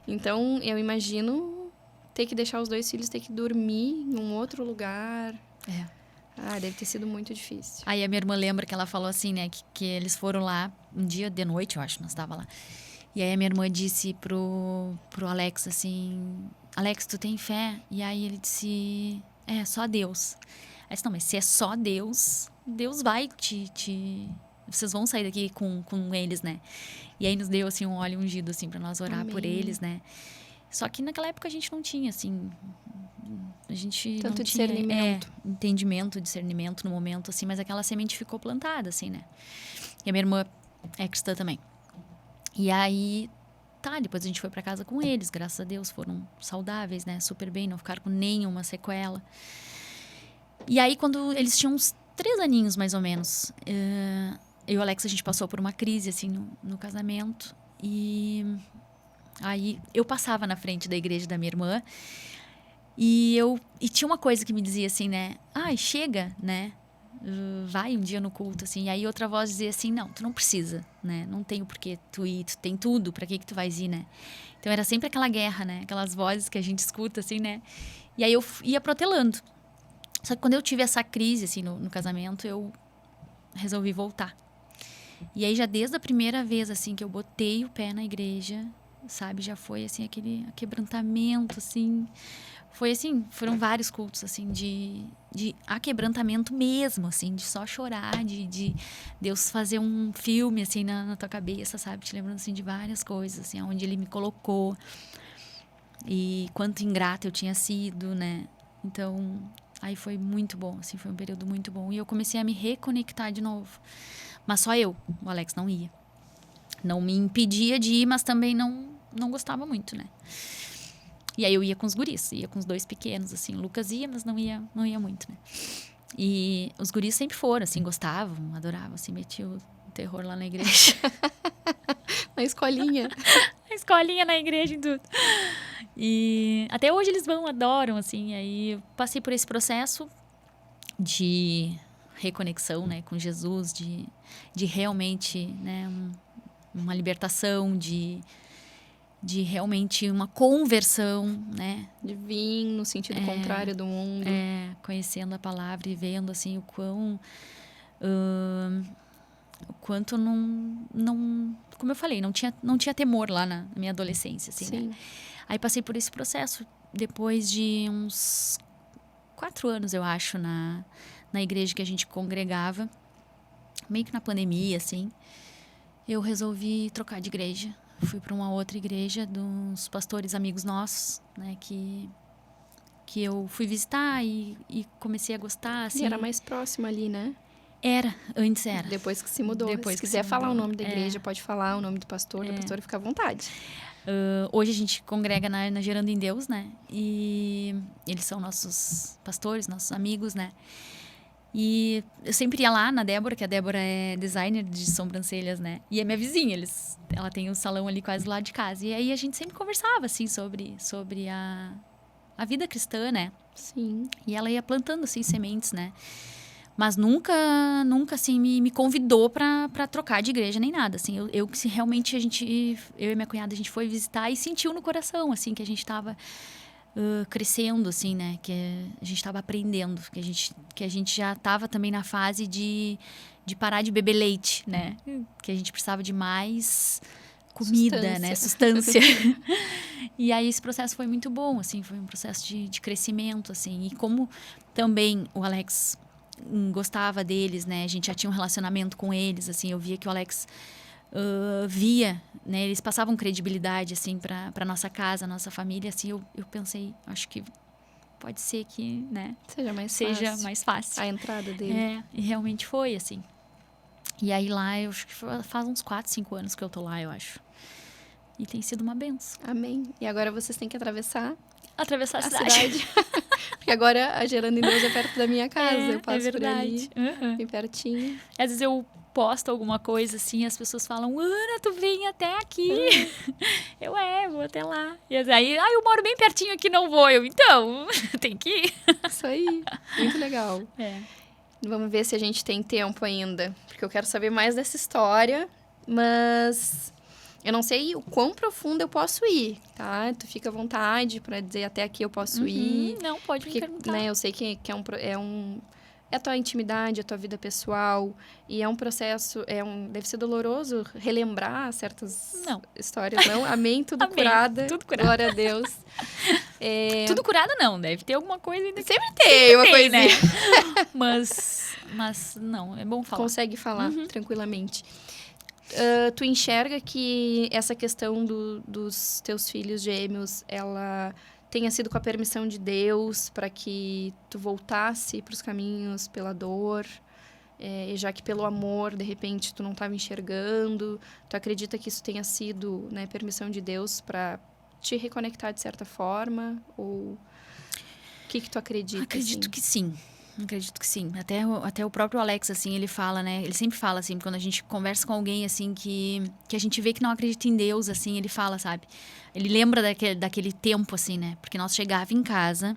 Então, eu imagino ter que deixar os 2 filhos, ter que dormir em um outro lugar. Deve ter sido muito difícil. Aí a minha irmã lembra que ela falou assim, né? Que eles foram lá um dia de noite, eu acho, nós estava lá. E aí a minha irmã disse pro Alex assim... Alex, tu tem fé? E aí ele disse... só Deus. Aí eu disse, não, mas se é só Deus, Deus vai vocês vão sair daqui com eles, né? E aí nos deu, assim, um óleo ungido, assim, pra nós orar por eles, né? Só que naquela época a gente não tinha, assim... A gente tanto não discernimento. tinha entendimento, discernimento no momento, assim. Mas aquela semente ficou plantada, assim, né? E a minha irmã é cristã também. E aí... depois a gente foi pra casa com eles. Graças a Deus foram saudáveis, né? Super bem, não ficaram com nenhuma sequela. E aí, quando eles tinham uns 3 aninhos, mais ou menos... eu e o Alex, a gente passou por uma crise, assim, no casamento. E... Aí, eu passava na frente da igreja da minha irmã e tinha uma coisa que me dizia assim, né? Chega, né? Vai um dia no culto, assim. E aí, outra voz dizia assim, não, tu não precisa, né? Não tem o porquê tu ir, tu tem tudo, pra que tu vais ir, né? Então, era sempre aquela guerra, né? Aquelas vozes que a gente escuta, assim, né? E aí, eu ia protelando. Só que quando eu tive essa crise, assim, no casamento, eu resolvi voltar. E aí, já desde a primeira vez, assim, que eu botei o pé na igreja... Sabe, já foi, assim, aquele aquebrantamento, assim... Foi, assim, foram vários cultos, assim, de aquebrantamento mesmo, assim, de só chorar, de Deus fazer um filme, assim, na tua cabeça, sabe? Te lembrando, assim, de várias coisas, assim, onde Ele me colocou. E quanto ingrata eu tinha sido, né? Então, aí foi muito bom, assim, foi um período muito bom. E eu comecei a me reconectar de novo. Mas só eu, o Alex não ia. Não me impedia de ir, mas também não gostava muito, né? E aí eu ia com os guris, ia com os 2 pequenos, assim. O Lucas ia, mas não ia muito, né? E os guris sempre foram, assim, gostavam, adoravam, assim, metiam o terror lá na igreja. Na escolinha. A escolinha na igreja e tudo. E até hoje eles vão, adoram, assim. Aí eu passei por esse processo de reconexão, né, com Jesus, de realmente, né, uma libertação, de realmente uma conversão, né? De vir no sentido contrário do mundo. Conhecendo a palavra e vendo, assim, o quanto não... Como eu falei, não tinha temor lá na minha adolescência, assim, Sim. né? Aí passei por esse processo depois de uns 4 anos, eu acho, na igreja que a gente congregava, meio que na pandemia, assim. Eu resolvi trocar de igreja. Fui para uma outra igreja dos pastores amigos nossos, né, que eu fui visitar e comecei a gostar, assim. E era mais próximo ali, né? Antes era. Depois que se mudou. Depois se que quiser se falar mudou. o nome da igreja, pode falar o nome do pastor, da pastora, fica à vontade. Hoje a gente congrega na Gerando em Deus, né? E eles são nossos pastores, nossos amigos, né? E eu sempre ia lá na Débora, que a Débora é designer de sobrancelhas, né? E é minha vizinha, ela tem um salão ali quase lá de casa. E aí a gente sempre conversava, assim, sobre a vida cristã, né? Sim. E ela ia plantando, assim, sementes, né? Mas nunca assim, me convidou pra trocar de igreja nem nada, assim. Eu que realmente eu e minha cunhada, a gente foi visitar e sentiu no coração, assim, que a gente tava crescendo, assim, né? Que a gente tava aprendendo, que a gente já tava também na fase de parar de beber leite, né? Que a gente precisava de mais comida, Sustância. né? Sustância. E aí esse processo foi muito bom, assim, foi um processo de crescimento, assim. E como também o Alex gostava deles, né? A gente já tinha um relacionamento com eles, assim. Eu via que o Alex via, né? Eles passavam credibilidade, assim, para nossa casa, nossa família, assim. Eu pensei, acho que pode ser que, né? Seja mais fácil. A entrada dele. E realmente foi, assim. E aí lá, eu acho que faz uns 4, 5 anos que eu tô lá, eu acho. E tem sido uma benção. Amém. E agora vocês têm que atravessar a cidade. Porque agora a Gerando em Deus é perto da minha casa. Eu passo por ali. Bem pertinho. Às vezes eu posto alguma coisa assim, as pessoas falam, Ana, tu vem até aqui. Eu vou até lá. E aí, eu moro bem pertinho aqui, não vou. Então, tem que ir. Isso aí. Muito legal. Vamos ver se a gente tem tempo ainda. Porque eu quero saber mais dessa história. Mas eu não sei o quão profundo eu posso ir, tá? Tu fica à vontade pra dizer até aqui eu posso ir. Não, pode me perguntar. Né, eu sei que é a tua intimidade, a tua vida pessoal. E é um processo, deve ser doloroso relembrar certas histórias, não? Amém, tudo Amém, curada. tudo curada. Glória a Deus. Tudo curada não, deve ter alguma coisa ainda. Sempre tem uma coisinha. Né? Mas não, é bom falar. Consegue falar tranquilamente. Tu enxerga que essa questão dos teus filhos gêmeos, ela tenha sido com a permissão de Deus para que tu voltasse para os caminhos pela dor, já que pelo amor, de repente, tu não estava enxergando? Tu acredita que isso tenha sido, né, permissão de Deus para te reconectar de certa forma? Ou o que tu acredita? Acredito que sim. Acredito que sim. Até o próprio Alex, assim, ele fala, né? Ele sempre fala, assim, quando a gente conversa com alguém, assim, que a gente vê que não acredita em Deus, assim, ele fala, sabe? Ele lembra daquele tempo, assim, né? Porque nós chegava em casa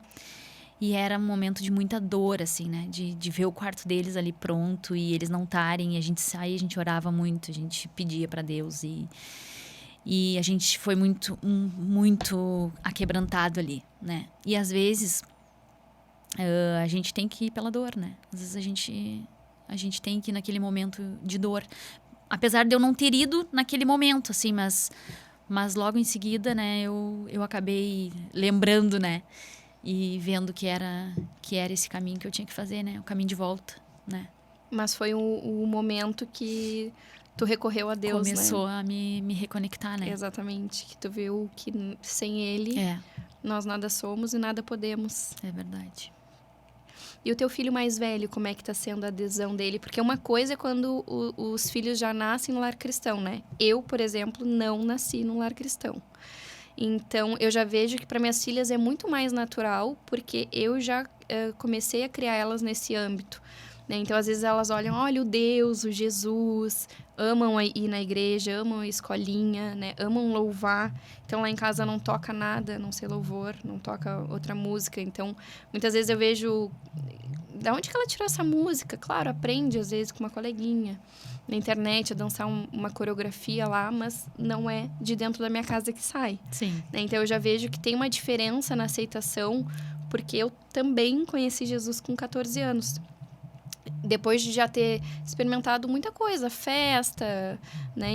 e era um momento de muita dor, assim, né? De ver o quarto deles ali pronto e eles não estarem. A gente saía, a gente orava muito, a gente pedia pra Deus e a gente foi muito aquebrantado ali, né? E às vezes a gente tem que ir pela dor, né? Às vezes a gente tem que ir naquele momento de dor. Apesar de eu não ter ido naquele momento, assim, mas logo em seguida, né, eu acabei lembrando, né? E vendo que era esse caminho que eu tinha que fazer, né? O caminho de volta, né? Mas foi o momento que tu recorreu a Deus, Começou né? a me reconectar, né? Exatamente. Que tu viu que sem Ele, nós nada somos e nada podemos. É verdade. E o teu filho mais velho, como é que tá sendo a adesão dele? Porque uma coisa é quando os filhos já nascem no lar cristão, né? Eu, por exemplo, não nasci no lar cristão. Então, eu já vejo que para minhas filhas é muito mais natural, porque eu já comecei a criar elas nesse âmbito, né? Então, às vezes elas olha o Deus, o Jesus, amam ir na igreja, amam a escolinha, né? Amam louvar. Então, lá em casa não toca nada, a não sei louvor, não toca outra música. Então, muitas vezes eu vejo... Da onde que ela tirou essa música? Claro, aprende às vezes com uma coleguinha na internet a dançar uma coreografia lá, mas não é de dentro da minha casa que sai. Sim. Né? Então, eu já vejo que tem uma diferença na aceitação, porque eu também conheci Jesus com 14 anos. Depois de já ter experimentado muita coisa, festa, né?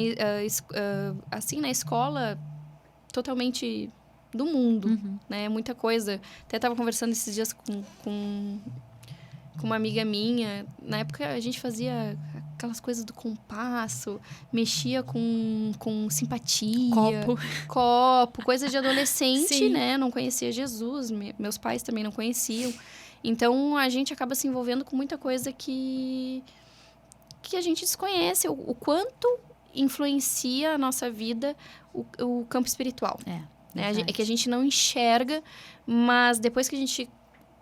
Assim, na escola, totalmente do mundo, né? Muita coisa. Até estava conversando esses dias com uma amiga minha. Na época, a gente fazia aquelas coisas do compasso, mexia com simpatia. Copo, coisa de adolescente, Sim. né? Não conhecia Jesus, meus pais também não conheciam. Então, a gente acaba se envolvendo com muita coisa que a gente desconhece. O quanto influencia a nossa vida o campo espiritual. Né? É que a gente não enxerga, mas depois que a gente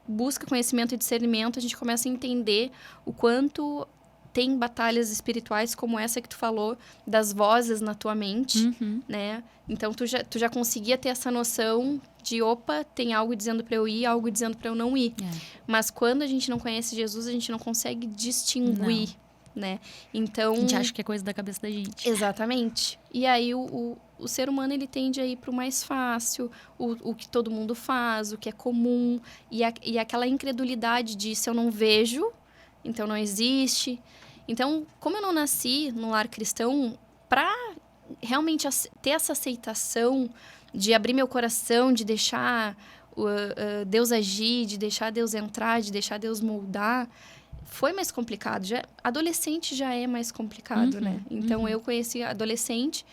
busca conhecimento e discernimento, a gente começa a entender o quanto tem batalhas espirituais como essa que tu falou, das vozes na tua mente, né? Então, tu já conseguia ter essa noção de, opa, tem algo dizendo para eu ir, algo dizendo para eu não ir. Mas quando a gente não conhece Jesus, a gente não consegue distinguir, né? Então... A gente acha que é coisa da cabeça da gente. Exatamente. E aí, o ser humano, ele tende a ir pro mais fácil, o que todo mundo faz, o que é comum. E aquela incredulidade de, se eu não vejo, então não existe. Então, como eu não nasci num lar cristão, para realmente ter essa aceitação de abrir meu coração, de deixar Deus agir, de deixar Deus entrar, de deixar Deus moldar, foi mais complicado. Adolescente já é mais complicado, né? Então, eu conheci adolescente,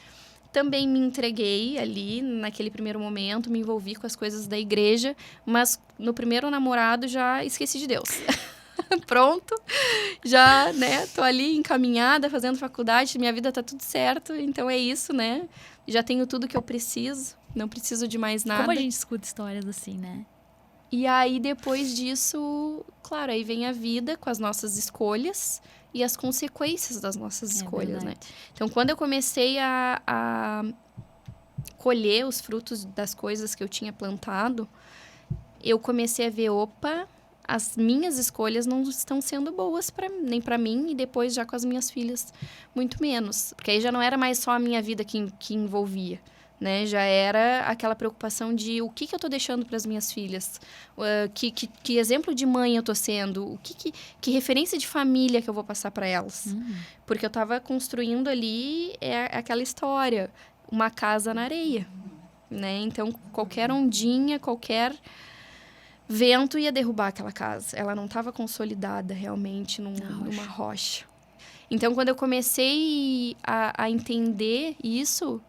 também me entreguei ali, naquele primeiro momento, me envolvi com as coisas da igreja, mas no primeiro namorado já esqueci de Deus. Pronto, já, né, tô ali encaminhada, fazendo faculdade, minha vida tá tudo certo, então é isso, né? Já tenho tudo que eu preciso, não preciso de mais nada. Como a gente escuta histórias assim, né? E aí, depois disso, claro, aí vem a vida com as nossas escolhas e as consequências das nossas escolhas, né? Então, quando eu comecei a colher os frutos das coisas que eu tinha plantado, eu comecei a ver, opa, as minhas escolhas não estão sendo boas nem para mim, e depois já com as minhas filhas, muito menos. Porque aí já não era mais só a minha vida que envolvia, né? Já era aquela preocupação de o que eu tô deixando para as minhas filhas, que exemplo de mãe eu tô sendo, que referência de família que eu vou passar para elas. Porque eu tava construindo ali aquela história, uma casa na areia, né? Então, qualquer ondinha, qualquer vento ia derrubar aquela casa. Ela não estava consolidada realmente numa rocha. Então, quando eu comecei a entender isso,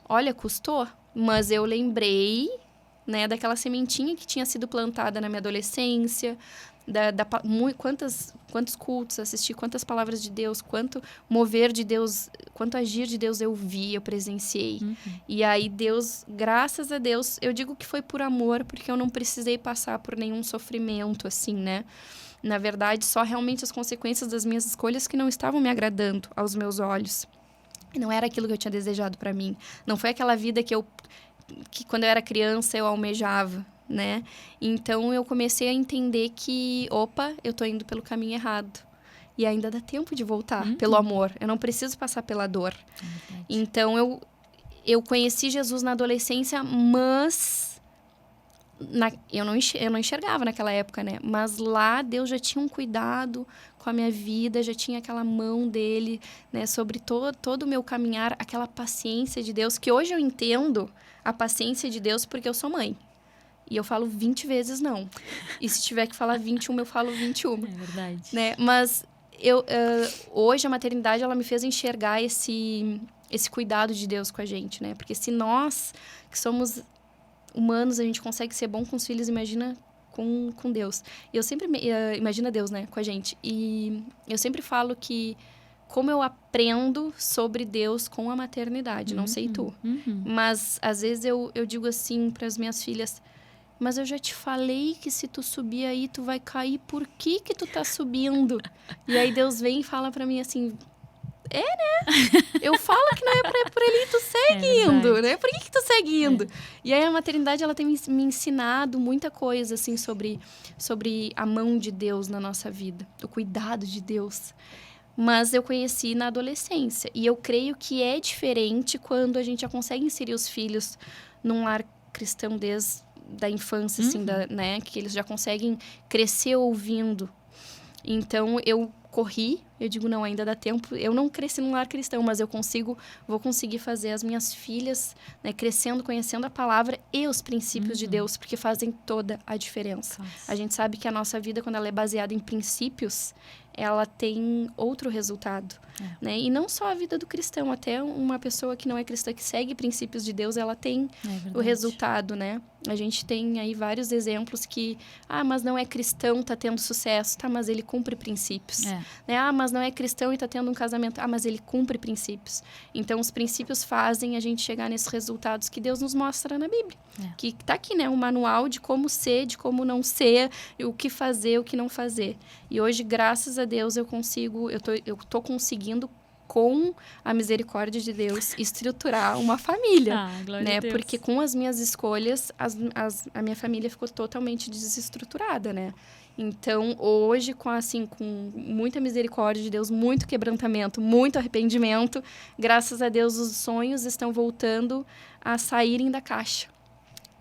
olha, custou. Mas eu lembrei, né, daquela sementinha que tinha sido plantada na minha adolescência, quantos cultos assisti, quantas palavras de Deus, quanto mover de Deus, quanto agir de Deus eu vi, eu presenciei. E aí Deus, graças a Deus, eu digo que foi por amor, porque eu não precisei passar por nenhum sofrimento, assim, né? Na verdade, só realmente as consequências das minhas escolhas que não estavam me agradando aos meus olhos. Não era aquilo que eu tinha desejado para mim. Não foi aquela vida que quando eu era criança eu almejava, né? Então, eu comecei a entender que, opa, eu tô indo pelo caminho errado. E ainda dá tempo de voltar, pelo amor. Eu não preciso passar pela dor. Então, eu conheci Jesus na adolescência, mas eu não enxergava naquela época, né? Mas lá, Deus já tinha um cuidado com a minha vida, já tinha aquela mão dele, né? Sobre todo o meu caminhar, aquela paciência de Deus, que hoje eu entendo a paciência de Deus porque eu sou mãe. E eu falo 20 vezes não. E se tiver que falar 21, eu falo 21. É verdade. Né? Mas hoje a maternidade, ela me fez enxergar esse cuidado de Deus com a gente, né? Porque se nós, que somos humanos, a gente consegue ser bom com os filhos, imagina com Deus. E eu sempre... imagina Deus, né? Com a gente. E eu sempre falo que como eu aprendo sobre Deus com a maternidade. Não sei tu. Mas, às vezes, eu digo assim para as minhas filhas... Mas eu já te falei que se tu subir aí, tu vai cair. Por que tu tá subindo? E aí Deus vem e fala para mim assim... Eu falo que não é pra ir por ali, tu segue indo, né? Por que tu segue indo? E aí a maternidade, ela tem me ensinado muita coisa, assim, sobre a mão de Deus na nossa vida. O cuidado de Deus. Mas eu conheci na adolescência. E eu creio que é diferente quando a gente já consegue inserir os filhos num lar cristão desde da infância, assim, né? Que eles já conseguem crescer ouvindo. Então, eu corri, eu digo, não, ainda dá tempo. Eu não cresci num lar cristão, mas vou conseguir fazer as minhas filhas, né, crescendo, conhecendo a palavra e os princípios de Deus, porque fazem toda a diferença. A gente sabe que a nossa vida, quando ela é baseada em princípios, ela tem outro resultado, né? E não só a vida do cristão, até uma pessoa que não é cristã, que segue princípios de Deus, ela tem o resultado, né? A gente tem aí vários exemplos que... mas não é cristão, tá tendo sucesso. Tá, mas ele cumpre princípios. Né? Mas não é cristão e tá tendo um casamento. Mas ele cumpre princípios. Então, os princípios fazem a gente chegar nesses resultados que Deus nos mostra na Bíblia. Que tá aqui, né? Um manual de como ser, de como não ser, o que fazer, o que não fazer. E hoje, graças a Deus, eu tô conseguindo, com a misericórdia de Deus, estruturar uma família, né? Porque com as minhas escolhas, a minha família ficou totalmente desestruturada, né? Então, hoje, com muita misericórdia de Deus, muito quebrantamento, muito arrependimento, graças a Deus, os sonhos estão voltando a saírem da caixa.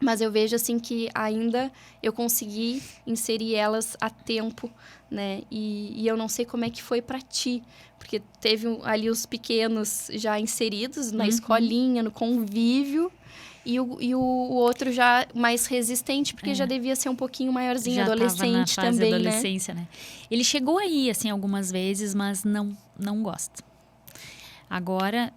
Mas eu vejo, assim, que ainda eu consegui inserir elas a tempo, né? E eu não sei como é que foi para ti. Porque teve ali os pequenos já inseridos na escolinha, no convívio. E o outro já mais resistente, porque já devia ser um pouquinho maiorzinho, já adolescente tava na fase também, adolescência, né? Ele chegou aí, assim, algumas vezes, mas não gosta. Agora...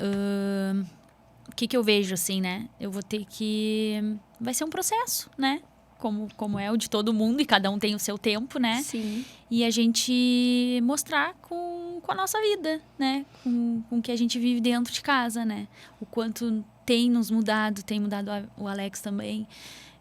O que eu vejo, assim, né? Eu vou ter que... Vai ser um processo, né? Como é o de todo mundo, e cada um tem o seu tempo, né? Sim. E a gente mostrar com a nossa vida, né? Com o que a gente vive dentro de casa, né? O quanto tem mudado o Alex também.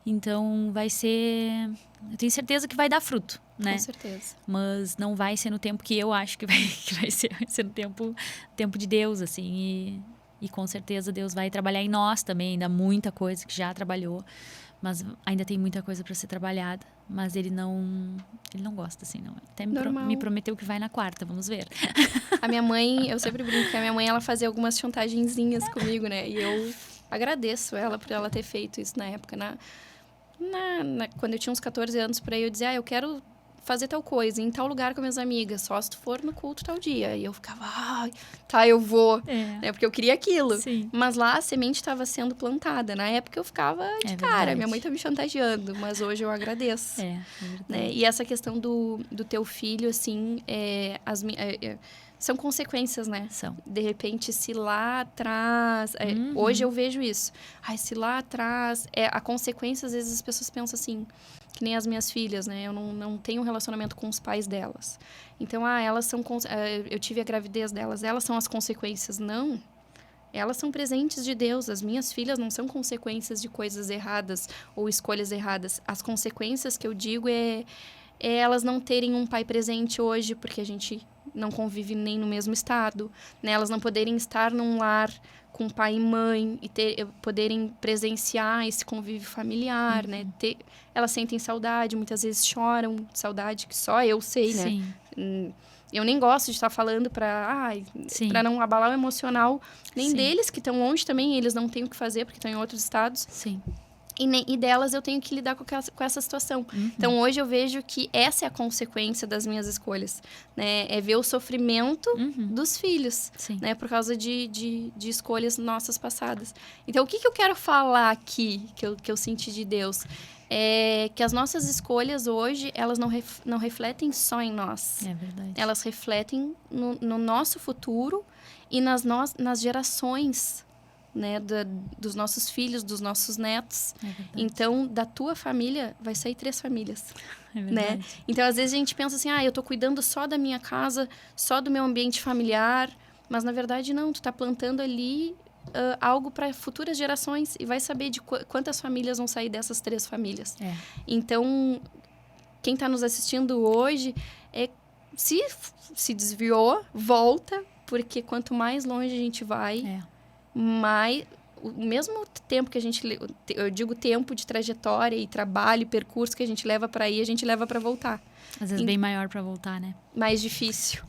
Então, vai ser... Eu tenho certeza que vai dar fruto, né? Com certeza. Mas não vai ser no tempo que eu acho que vai ser. Vai ser no tempo de Deus, assim, E com certeza Deus vai trabalhar em nós também, ainda muita coisa que já trabalhou, mas ainda tem muita coisa para ser trabalhada, mas ele não gosta, assim, não. Até me prometeu que vai na quarta, vamos ver. A minha mãe, eu sempre brinco que a minha mãe, ela fazia algumas chantagenzinhas comigo, né? E eu agradeço ela por ela ter feito isso na época. Quando eu tinha uns 14 anos, por aí, eu dizia, eu quero fazer tal coisa, em tal lugar com minhas amigas, só se tu for no culto tal dia. E eu ficava, eu vou. Né? Porque eu queria aquilo. Sim. Mas lá a semente estava sendo plantada. Na época eu ficava de cara, verdade. Minha mãe tá me chantageando, mas hoje eu agradeço. Né? E essa questão do teu filho, assim, são consequências, né? São. De repente, se lá atrás... hoje eu vejo isso. Se lá atrás... a consequência, às vezes, as pessoas pensam assim... Que nem as minhas filhas, né? Eu não tenho um relacionamento com os pais delas. Então, elas são... eu tive a gravidez delas. Elas são as consequências. Não. Elas são presentes de Deus. As minhas filhas não são consequências de coisas erradas ou escolhas erradas. As consequências que eu digo é elas não terem um pai presente hoje, porque a gente não convive nem no mesmo estado, né? Elas não poderem estar num lar com pai e mãe e poderem presenciar esse convívio familiar, né? Elas sentem saudade, muitas vezes choram de saudade, que só eu sei, né? Sim. Eu nem gosto de estar falando para não abalar o emocional nem deles, que estão longe também, eles não têm o que fazer porque estão em outros estados. Sim. E delas eu tenho que lidar com essa situação. Então, hoje eu vejo que essa é a consequência das minhas escolhas, né? É ver o sofrimento dos filhos, né? Por causa de escolhas nossas passadas. Então, o que eu quero falar aqui, que eu senti de Deus? É que as nossas escolhas hoje, elas não refletem só em nós. É verdade. Elas refletem no nosso futuro e nas gerações, né, dos nossos filhos, dos nossos netos. Então, da tua família, vai sair 3 famílias. Né? Então, às vezes, a gente pensa assim, eu tô cuidando só da minha casa, só do meu ambiente familiar, Mas, na verdade, não. Tu tá plantando ali algo para futuras gerações e vai saber de quantas famílias vão sair dessas 3 famílias. Então, quem está nos assistindo hoje, se desviou, volta, porque quanto mais longe a gente vai, mais... O mesmo tempo que a gente... Eu digo tempo de trajetória e trabalho e percurso que a gente leva para ir, a gente leva para voltar. Às vezes bem maior para voltar, né? Mais difícil.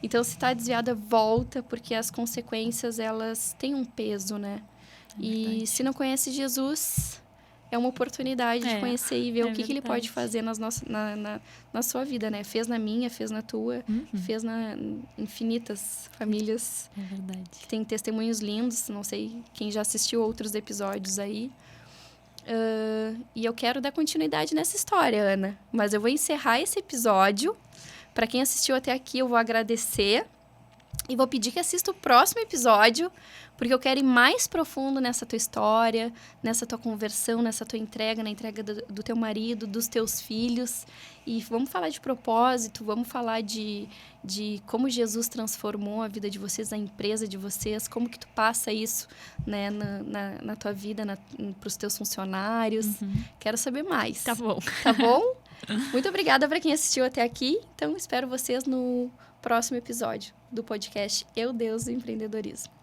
Então, se está desviada, volta, porque as consequências, elas têm um peso, né? E se não conhece Jesus, é uma oportunidade de conhecer e ver o que ele pode fazer na sua vida, né? Fez na minha, fez na tua, fez na infinitas famílias. É verdade. Que tem testemunhos lindos, não sei quem já assistiu outros episódios aí. E eu quero dar continuidade nessa história, Ana. Mas eu vou encerrar esse episódio. Para quem assistiu até aqui, eu vou agradecer. E vou pedir que assista o próximo episódio, porque eu quero ir mais profundo nessa tua história, nessa tua conversão, nessa tua entrega, na entrega do teu marido, dos teus filhos. E vamos falar de propósito, vamos falar de como Jesus transformou a vida de vocês, a empresa de vocês, como que tu passa isso, né, na tua vida, para os teus funcionários. Quero saber mais. Tá bom. Tá bom? Muito obrigada para quem assistiu até aqui. Então, espero vocês no próximo episódio do podcast Eu, Deus e o Empreendedorismo.